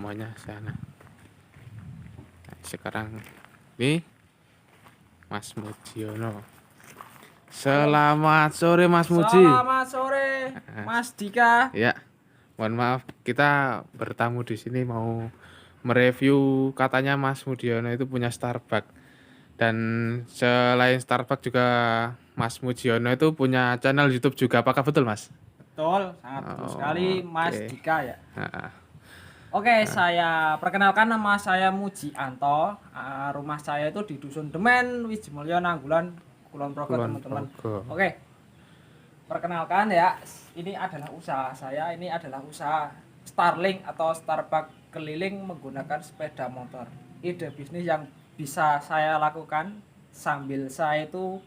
semuanya sana. Nah, sekarang ini Mas Mujiono. Halo. Selamat sore Mas Muji. Selamat sore, Nah, Mas Dika. ya, mohon maaf kita bertamu di sini mau mereview katanya Mas Mujiono itu punya Starbucks dan selain Starbucks juga Mas Mujiono itu punya channel YouTube juga. Apakah betul Mas? Betul, sangat betul sekali, Oh, Mas oke. Dika ya. Nah, Oke, nah, saya perkenalkan nama saya Muji Anto. Rumah saya itu di Dusun Demen, Wijimulyo, Nanggulan, Kulon Progo, Kulon teman-teman. Progo. Oke, perkenalkan ya, ini adalah usaha saya. Ini adalah usaha Starlink atau Starbucks keliling menggunakan sepeda motor. Ide bisnis yang bisa saya lakukan sambil saya itu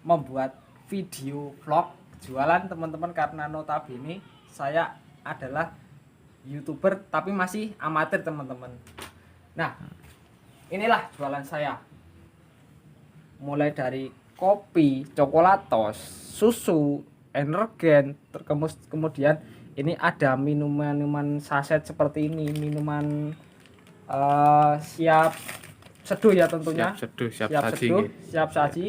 membuat video vlog jualan teman-teman, karena notabene saya adalah YouTuber tapi masih amatir teman-teman. Nah, inilah jualan saya. Mulai dari kopi, coklatos, susu, energen, kemudian ini ada minuman-minuman saset seperti ini, minuman siap seduh ya tentunya. Siap seduh, siap Siap saji seduh, nggih. siap saji.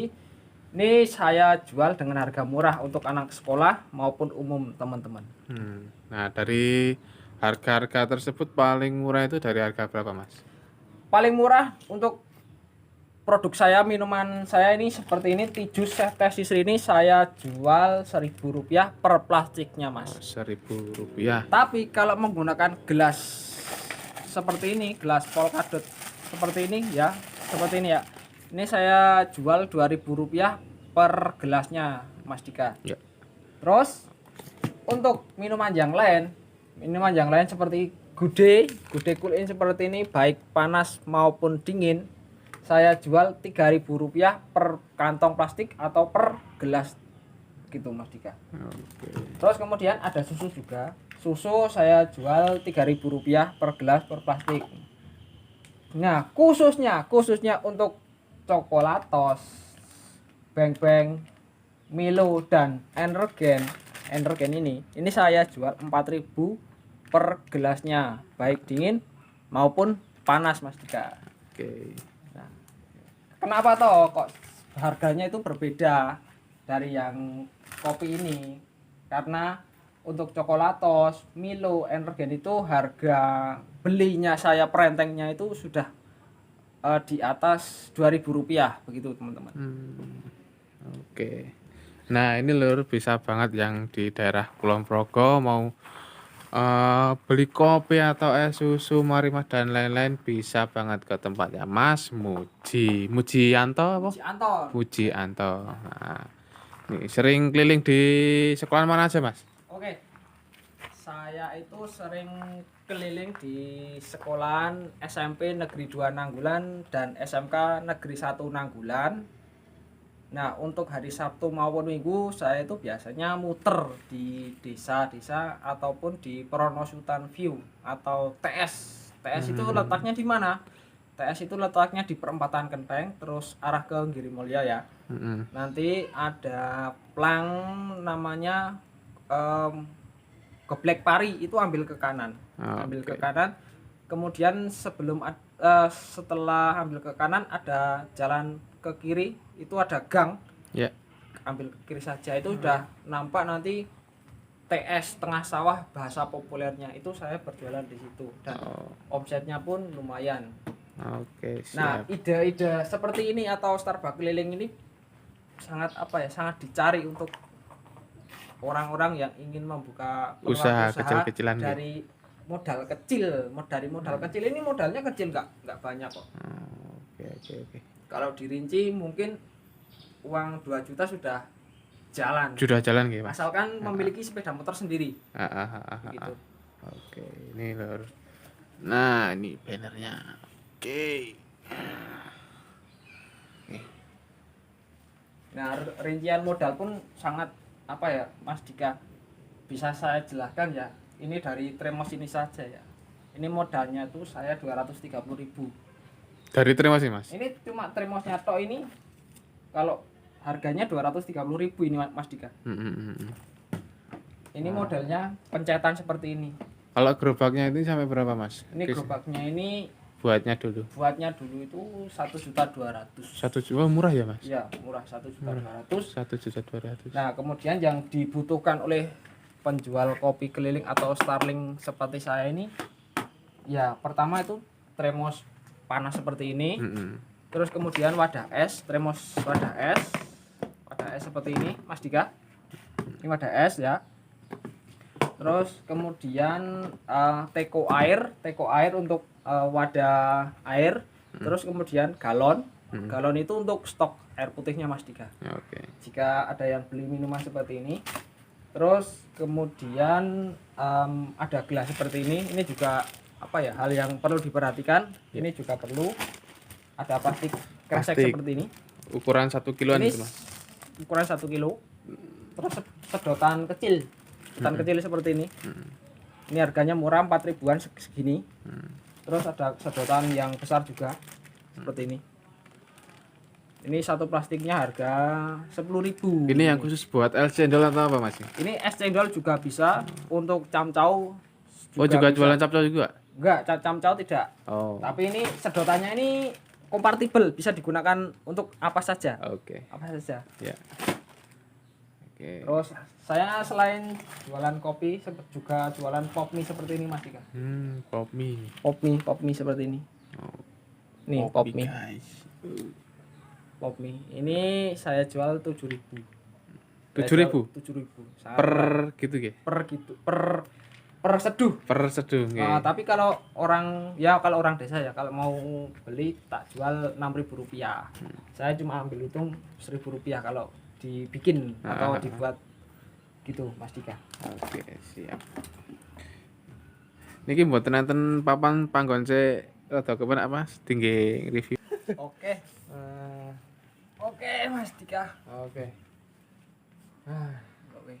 Ini saya jual dengan harga murah untuk anak sekolah maupun umum teman-teman. Nah, dari harga-harga tersebut paling murah itu dari harga berapa, Mas? Paling murah untuk produk saya, minuman saya ini seperti ini, Tijus Teh Sisri, ini saya jual Rp1.000 per plastiknya, Mas. Oh, Rp1.000. Tapi kalau menggunakan gelas seperti ini, gelas Polkadot seperti ini ya, seperti ini ya. Ini saya jual Rp2.000 per gelasnya, Mas Dika. Ya. Terus untuk minuman yang lain seperti Gude Cool In seperti ini, baik panas maupun dingin, saya jual Rp3.000 per kantong plastik atau per gelas gitu, Mas Dika. Oke. Terus kemudian ada susu juga. Susu saya jual Rp3.000 per gelas per plastik. Nah, khususnya untuk coklatos, Beng-Beng, Milo dan energen ini saya jual 4.000 per gelasnya, baik dingin maupun panas, Mas Dika. Oke. Nah, kenapa toh kok harganya itu berbeda dari yang kopi ini? Karena untuk coklatos, Milo, energen itu harga belinya saya per entengnya itu sudah di atas Rp2.000 begitu, teman-teman. Oke. Nah, ini lur bisa banget yang di daerah Kulon Progo mau beli kopi atau es susu, Marimah dan lain-lain bisa banget ke tempatnya Mas Mujianto apa? Muji Anto. Mujianto. Nah, ini sering keliling di sekolah mana aja, Mas? Oke. Saya itu sering keliling di sekolahan SMP Negeri 2 Nanggulan dan SMK Negeri 1 Nanggulan. Nah, untuk hari Sabtu maupun Minggu saya itu biasanya muter di desa-desa ataupun di Pronosutan View atau TS. TS itu letaknya di mana? TS itu letaknya di perempatan Kenteng terus arah ke Girimulya ya. Nanti ada plang namanya Geblek Pari, itu ambil ke kanan. Ambil ke kanan. Kemudian setelah ambil ke kanan ada jalan ke kiri, itu ada gang. Ya. Ambil ke kiri saja itu udah nampak nanti TS Tengah Sawah bahasa populernya, itu saya berjualan di situ dan omsetnya pun lumayan. Oke, Nah, siap. ide-ide seperti ini atau Starbucks keliling ini sangat sangat dicari untuk orang-orang yang ingin membuka Usaha kecil-kecilan dari modal kecil. Dari modal kecil ini, modalnya kecil, nggak banyak kok. Oke. Kalau dirinci mungkin uang 2 juta sudah jalan. Sudah jalan gitu, Mas. Asalkan memiliki sepeda motor sendiri. Gitu. Oke, ini lur. Nah, ini bannernya. Oke. Nah, rincian modal pun sangat Mas Dika, bisa saya jelaskan ya. Ini dari Tremos ini saja ya. Ini modalnya tuh saya 230.000. Dari terima sih, Mas. Ini cuma Tremosnya tok ini kalau harganya 230.000 ini, Mas Dika. Ini modelnya pencetan seperti ini. Kalau gerobaknya ini sampai berapa, Mas? Ini gerobaknya ini Buatnya dulu. buatnya dulu itu 1.200.000. 1 juta murah ya, Mas? Iya, murah 1.200.000. 1.200.000. Nah, kemudian yang dibutuhkan oleh penjual kopi keliling atau Starling seperti saya ini, ya pertama itu termos panas seperti ini. Terus kemudian wadah es, termos wadah es seperti ini, Mas Dika. Ini wadah es ya. Terus kemudian teko air untuk wadah air. Terus kemudian galon. Galon itu untuk stok air putihnya, Mas Dika. Oke. Jika ada yang beli minuman seperti ini. Terus kemudian ada gelas seperti ini. Ini juga apa ya, hal yang perlu diperhatikan. Ini juga perlu ada plastik kresek Plastik. seperti ini. Ukuran 1 kiloan Ini itu, Mas. ukuran 1 kilo. Terus sedotan kecil. Sedotan kecil seperti ini. Ini harganya murah 4 ribuan segini. Terus ada sedotan yang besar juga seperti ini. Ini satu plastiknya harga 10.000. Ini yang khusus buat es cendol atau apa, Mas? Ini es cendol juga bisa, untuk camcau Juga bisa. jualan capcol juga? Enggak, camcau tidak. Oh. Tapi ini sedotannya ini kompatibel, bisa digunakan untuk apa saja. Oke. Apa saja. Ya. Oke. Terus saya selain jualan kopi juga jualan pop mie seperti ini, Mas Dika. Pop mie. Pop mie seperti ini. Oh. Nih pop mie. Guys. Pop mie. Ini saya jual 7.000. 7.000 7.000. per gitu ya? Per seduh. Per seduh nggih. Tapi kalau orang desa ya, kalau mau beli tak jual 6.000 rupiah. Saya cuma ambil untung 1.000 rupiah kalau dibikin atau dibuat gitu, Mas Dika. Oke, siap. Niki mboten enten papan panggon sik rada kepenak, Mas, tinggi review. Oke. Oke, Mas Dika. Oke. Oke.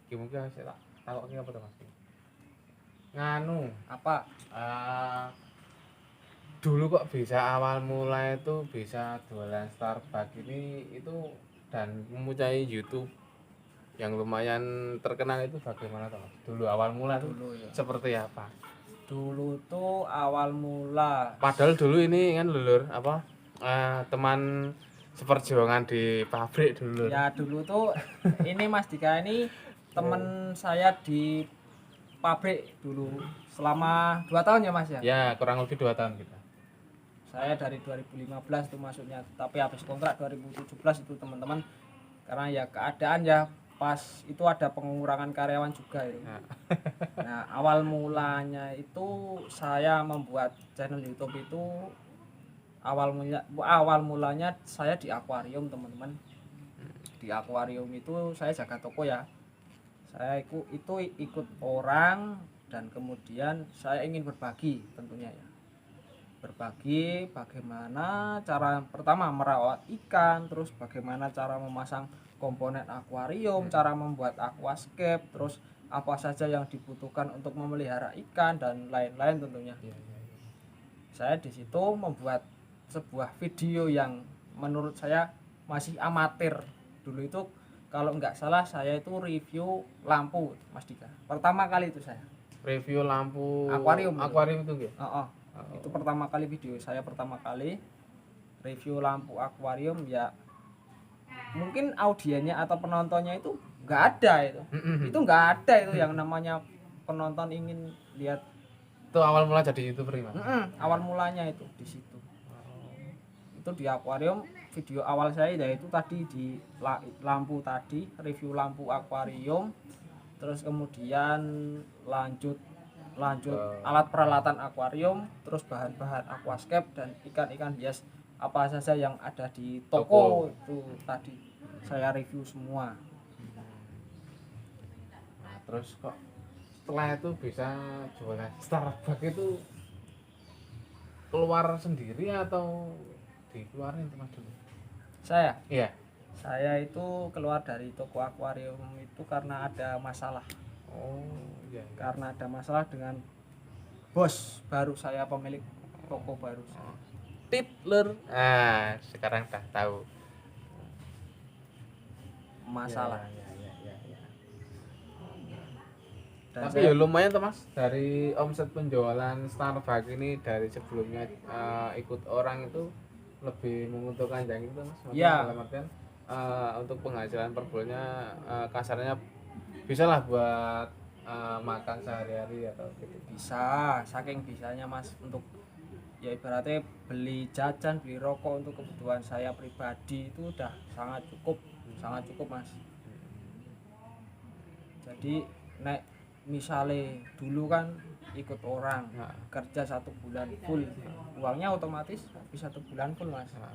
Iki mungkin saya tak takoki apa to, Mas? Nganu, Apa? dulu kok bisa awal mulai itu bisa jualan Starbucks ini itu dan mempunyai YouTube yang lumayan terkenal itu bagaimana toh, Mas? Dulu awal mula itu Dulu ya. seperti apa? Dulu tuh awal mula. Padahal dulu ini kan lulur apa teman seperjuangan di pabrik dulu. Ya dulu tuh ini Mas Dika ini teman saya di pabrik dulu selama 2 tahun ya, Mas ya. Ya kurang lebih 2 tahun kita. Saya dari 2015 itu masuknya, tapi habis kontrak 2017 itu teman-teman, karena ya keadaan ya pas itu ada pengurangan karyawan juga itu. Nah, awal mulanya itu saya membuat channel YouTube itu awal mulanya saya di akuarium, teman-teman. Di akuarium itu saya jaga toko ya. Saya itu ikut orang dan kemudian saya ingin berbagi tentunya ya. Berbagi bagaimana cara pertama merawat ikan, terus bagaimana cara memasang komponen akuarium, cara membuat aquascape, terus apa saja yang dibutuhkan untuk memelihara ikan dan lain-lain tentunya. Saya di situ membuat sebuah video yang menurut saya masih amatir. Dulu itu kalau nggak salah saya itu review lampu, Mas Dika. Pertama kali itu saya. Review lampu Akuarium itu nggih. Itu pertama kali video saya, pertama kali review lampu akuarium ya. Mungkin audiennya atau penontonnya itu nggak ada itu. Itu nggak ada itu yang namanya penonton ingin lihat. Itu awal mula jadi YouTuber Mas. Awal mulanya itu di situ. Itu di akuarium, video awal saya yaitu tadi di lampu tadi, review lampu akuarium. Terus kemudian lanjut alat peralatan akuarium, terus bahan-bahan aquascape dan ikan-ikan hias apa saja yang ada di toko itu tadi saya review semua. Nah, terus kok setelah itu bisa jualan Starbucks itu keluar sendiri atau dikeluarin Mas dulu? Saya itu keluar dari toko akuarium itu karena ada masalah. Karena ada masalah dengan bos baru saya, pemilik toko baru saya. Tipler. Sekarang dah tahu Masalah. Ya. Dan Tapi ya lumayan tuh Mas, dari omset penjualan Starbucks ini dari sebelumnya ikut orang itu lebih menguntungkan yang itu Mas. Maksudnya ya dalam artian untuk penghasilan per bulannya kasarnya bisa lah buat makan sehari-hari atau gitu. bisa, saking bisanya Mas, untuk ya ibaratnya beli jajan, beli rokok untuk kebutuhan saya pribadi itu udah sangat cukup Mas. Jadi nek misalnya dulu kan ikut orang Nah, kerja 1 bulan full, uangnya otomatis habis 1 bulan full Mas. nah,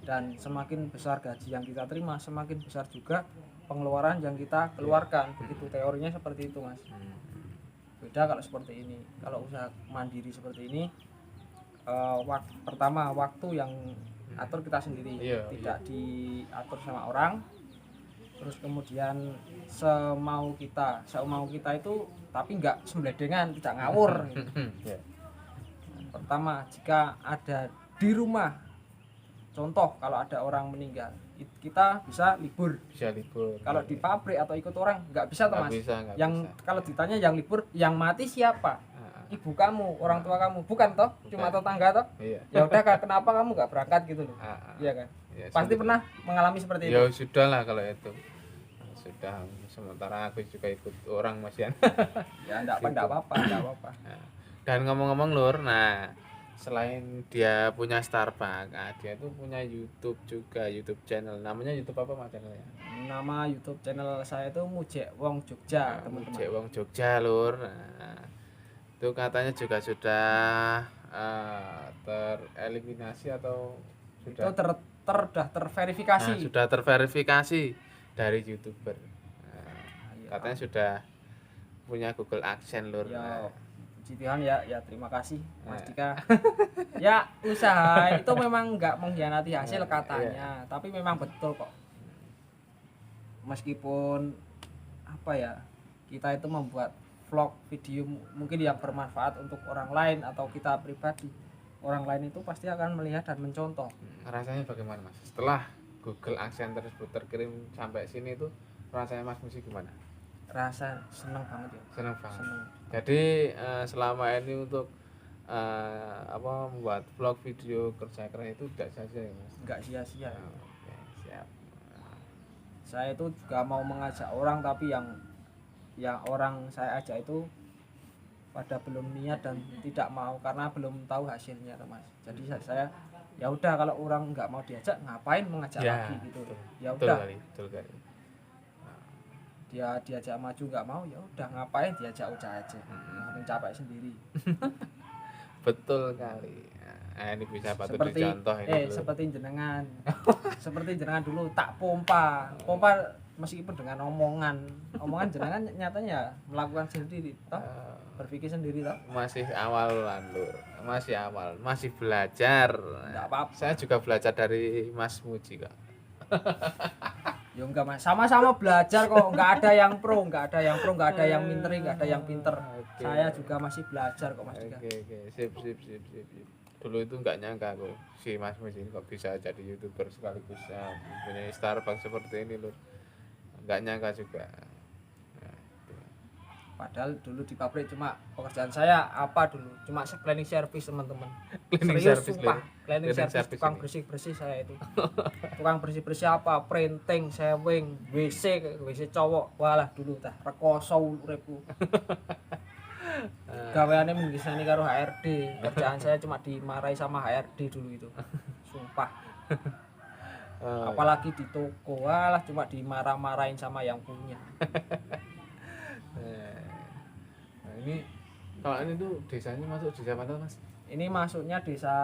Dan semakin besar gaji yang kita terima, semakin besar juga pengeluaran yang kita keluarkan. Begitu teorinya seperti itu Mas. Beda kalau seperti ini. Kalau usaha mandiri seperti ini, pertama waktu yang atur kita sendiri, Iya, tidak diatur sama orang. Terus kemudian semau kita itu, tapi nggak sembledengan, tidak ngawur gitu. Iya. Pertama, jika ada di rumah, contoh kalau ada orang meninggal, kita bisa libur. Bisa libur. Kalau di pabrik atau ikut orang nggak bisa tuh nggak Mas. bisa, nggak Yang bisa. kalau ditanya yang libur, yang mati siapa? Ah, Ibu kamu, orang tua kamu, bukan toh? Cuma Bukan. tetangga toh? iya. Ya udah Kak, kenapa kamu nggak berangkat gitu loh? Ah, Iya kan? iya, Pasti sulit. pernah mengalami seperti itu. Ya sudah lah kalau itu. Sudah, sementara aku juga ikut orang Mas Yan. Ya enggak apa-apa. Nah, dan ngomong-ngomong Lur, nah selain dia punya Starbucks, dia tuh punya YouTube juga, YouTube channel. Namanya YouTube apa Mas channelnya? Nama YouTube channel saya itu Mujek Wong Jogja, teman-teman. Cek Wong Jogja Lur. Nah, itu katanya juga sudah tereliminasi atau Itu sudah udah terverifikasi. nah, sudah terverifikasi dari YouTuber. Nah, Iya. katanya sudah punya Google AdSense Lur. Ya, Nah, puji Tuhan ya terima kasih Mas Nah. Dika. Ya, usaha itu memang nggak mengkhianati hasil Nah, katanya, tapi memang betul kok. Meskipun apa ya, kita itu membuat vlog video mungkin yang bermanfaat untuk orang lain atau kita pribadi, orang lain itu pasti akan melihat dan mencontoh. rasanya bagaimana Mas? Setelah Google AdSense tersebut terkirim sampai sini itu rasanya Mas Musi gimana? Rasa seneng banget ya, Senang banget. seneng. Jadi selama ini untuk membuat vlog video kerja keras itu tidak saja ya Mas. Nggak sia-sia. Oke, siap. Saya itu juga mau mengajak orang, tapi yang orang saya ajak itu pada belum niat dan tidak mau karena belum tahu hasilnya Mas. Jadi saya ya udah, kalau orang nggak mau diajak ngapain mengajak Ya, lagi gitu. betul. Ya Betul udah, kali, betul kali. dia diajak maju nggak mau, ya udah ngapain diajak ucap aja. Mencapai sendiri. Betul kali. Nah, ini bisa patut Seperti dicontoh ini. Lur. seperti jenengan. Seperti jenengan dulu tak pompa meskipun dengan omongan jenengan nyatanya melakukan sendiri toh, Eh, berpikir sendiri toh. masih awalan Lur. Masih awal, masih belajar. Nggak apa-apa. Saya juga belajar dari Mas Muji kok. Ya enggak Mas, sama-sama belajar kok, nggak ada yang pro, nggak ada yang minteri, nggak ada yang pinter. Oke. Saya juga masih belajar kok Mas Dika. Oke, sip. Dulu itu nggak nyangka aku si Mas Muji ini kok bisa jadi YouTuber sekaligus punya Starbucks seperti ini Lur. Nggak nyangka juga. Nah, itu. Padahal dulu di pabrik cuma pekerjaan saya apa dulu? Cuma cleaning service teman-teman. Cleaning Serius service, sumpah, Lur. cleaning Cleaning service, service tukang ini. bersih-bersih saya itu. Tukang bersih-bersih apa? Printing, sewing, WC cowok. Walah dulu tah rekoso uripku. Gaweane menggisani karo HRD. Kerjaan saya cuma dimarahi sama HRD dulu itu. Sumpah. Apalagi di toko, walah cuma dimarah-marahin sama yang punya. Nah, ini kalau ini tuh desanya masuk desa mana Mas? Ini masuknya desa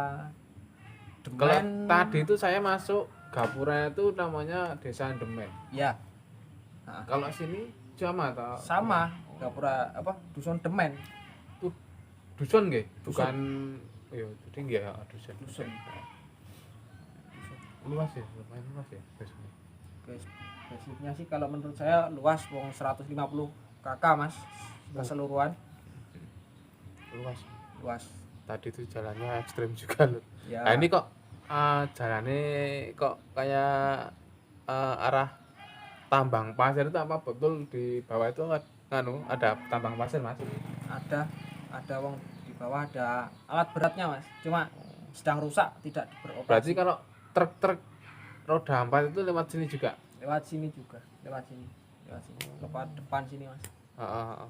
Kalau Demen. tadi itu saya masuk Gapura itu namanya Desa Demen. Ya. Nah, Kalau sini sama atau sama Gapura apa dusun Demen. dusun nggih? Bukan ya tinggi ya dusun. Dusun. Luas ya, lumayan luas ya dusunnya. Guys, basicnya sih kalau menurut saya luas, wong 150 KK Mas, keseluruhan Luas. luas. Tadi tuh jalannya ekstrim juga loh. Ya. Nah, ini kok jalannya kok kayak arah tambang pasir itu apa betul di bawah itu ada tambang pasir Mas. Ada wong di bawah, ada alat beratnya Mas, cuma sedang rusak, tidak Berarti beroperasi. kalau truk-truk roda 4 itu lewat sini juga. Lewat sini juga, lewat sini, lewat depan sini Mas. Heeh, heeh.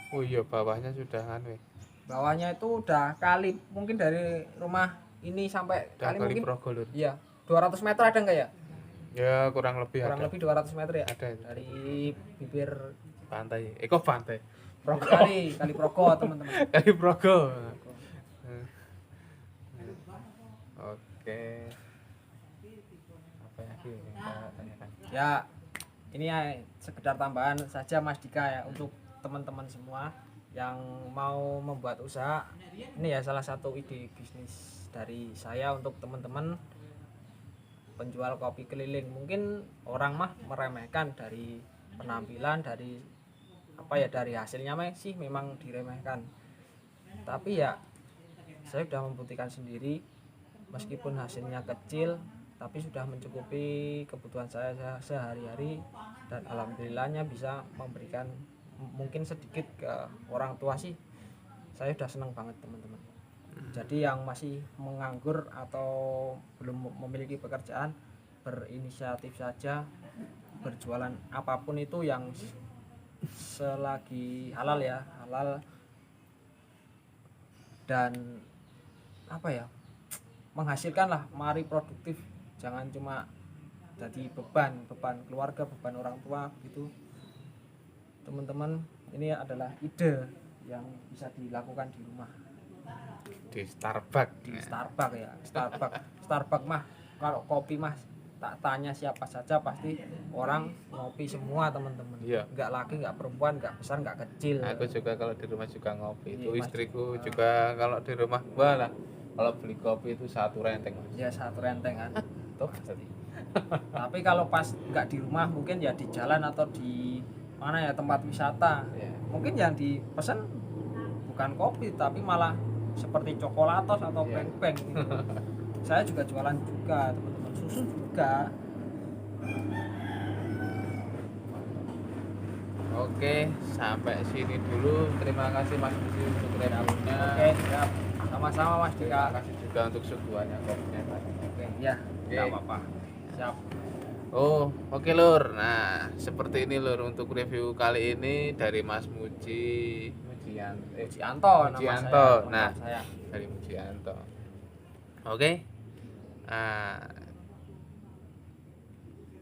Oh iya, bawahnya sudah ya. Bawahnya itu udah kali, mungkin dari rumah ini sampai Udah kali kali mungkin Progo Lur. iya 200 meter ada enggak ya? Ya kurang lebih Kurang ada. lebih 200 meter ya, Ada itu. dari bibir Pantai. Kok pantai? Progo. kali Progo teman-teman. Kali Progo. Oke. Apa lagi yang kita tanyakan? Ya ini ya sekedar tambahan saja Mas Dika ya, untuk teman-teman semua yang mau membuat usaha. Ini ya salah satu ide bisnis dari saya untuk teman-teman penjual kopi keliling. Mungkin orang mah meremehkan dari penampilan, dari apa ya, dari hasilnya sih memang diremehkan. Tapi ya saya sudah membuktikan sendiri, meskipun hasilnya kecil tapi sudah mencukupi kebutuhan saya sehari-hari, dan alhamdulillahnya bisa memberikan mungkin sedikit ke orang tua sih. Saya sudah senang banget teman-teman. Jadi yang masih menganggur atau belum memiliki pekerjaan, berinisiatif saja, berjualan apapun itu yang selagi halal ya, halal, dan apa ya, menghasilkan lah, mari produktif, jangan cuma jadi beban keluarga, beban orang tua gitu teman-teman. Ini adalah ide yang bisa dilakukan di rumah, Di Starbucks. di Starbucks ya. Starbucks mah kalau kopi mah tak tanya siapa saja pasti orang ngopi semua teman-teman. Iya. Nggak laki, nggak perempuan, nggak besar, nggak kecil. Aku juga kalau di rumah juga ngopi. Iya, Itu Mas. istriku juga kalau di rumah gua lah. Kalau beli kopi itu satu renteng. Mas. Ya satu renteng kan. Tuh. Tapi kalau pas nggak di rumah, mungkin ya di jalan atau di mana ya, tempat wisata, Ya. mungkin yang dipesan bukan kopi tapi malah seperti coklatos atau Iya. peng-peng gitu. Saya juga jualan juga teman-teman, susu juga. Oke, sampai sini dulu. Terima kasih Mas Budi untuk reviewnya. Oke, siap. Sama-sama Mas Terima Dika. kasih juga untuk suguhannya kopinya tadi. Oke, ya, Oke. nggak apa-apa. Siap. Oh, oke Lur. Nah, seperti ini Lur untuk review kali ini dari Mas Mujianto nama Mujianto. saya. Nah, Saya. dari Mujianto. Oke. Nah,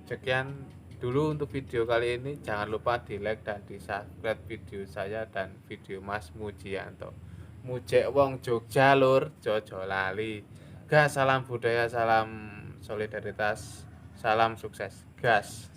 sekian dulu untuk video kali ini. Jangan lupa di like dan di subscribe video saya dan video Mas Mujianto. Mujek wong Jogja Lur, jojo lali. Gas, salam budaya, salam solidaritas, salam sukses. Gas.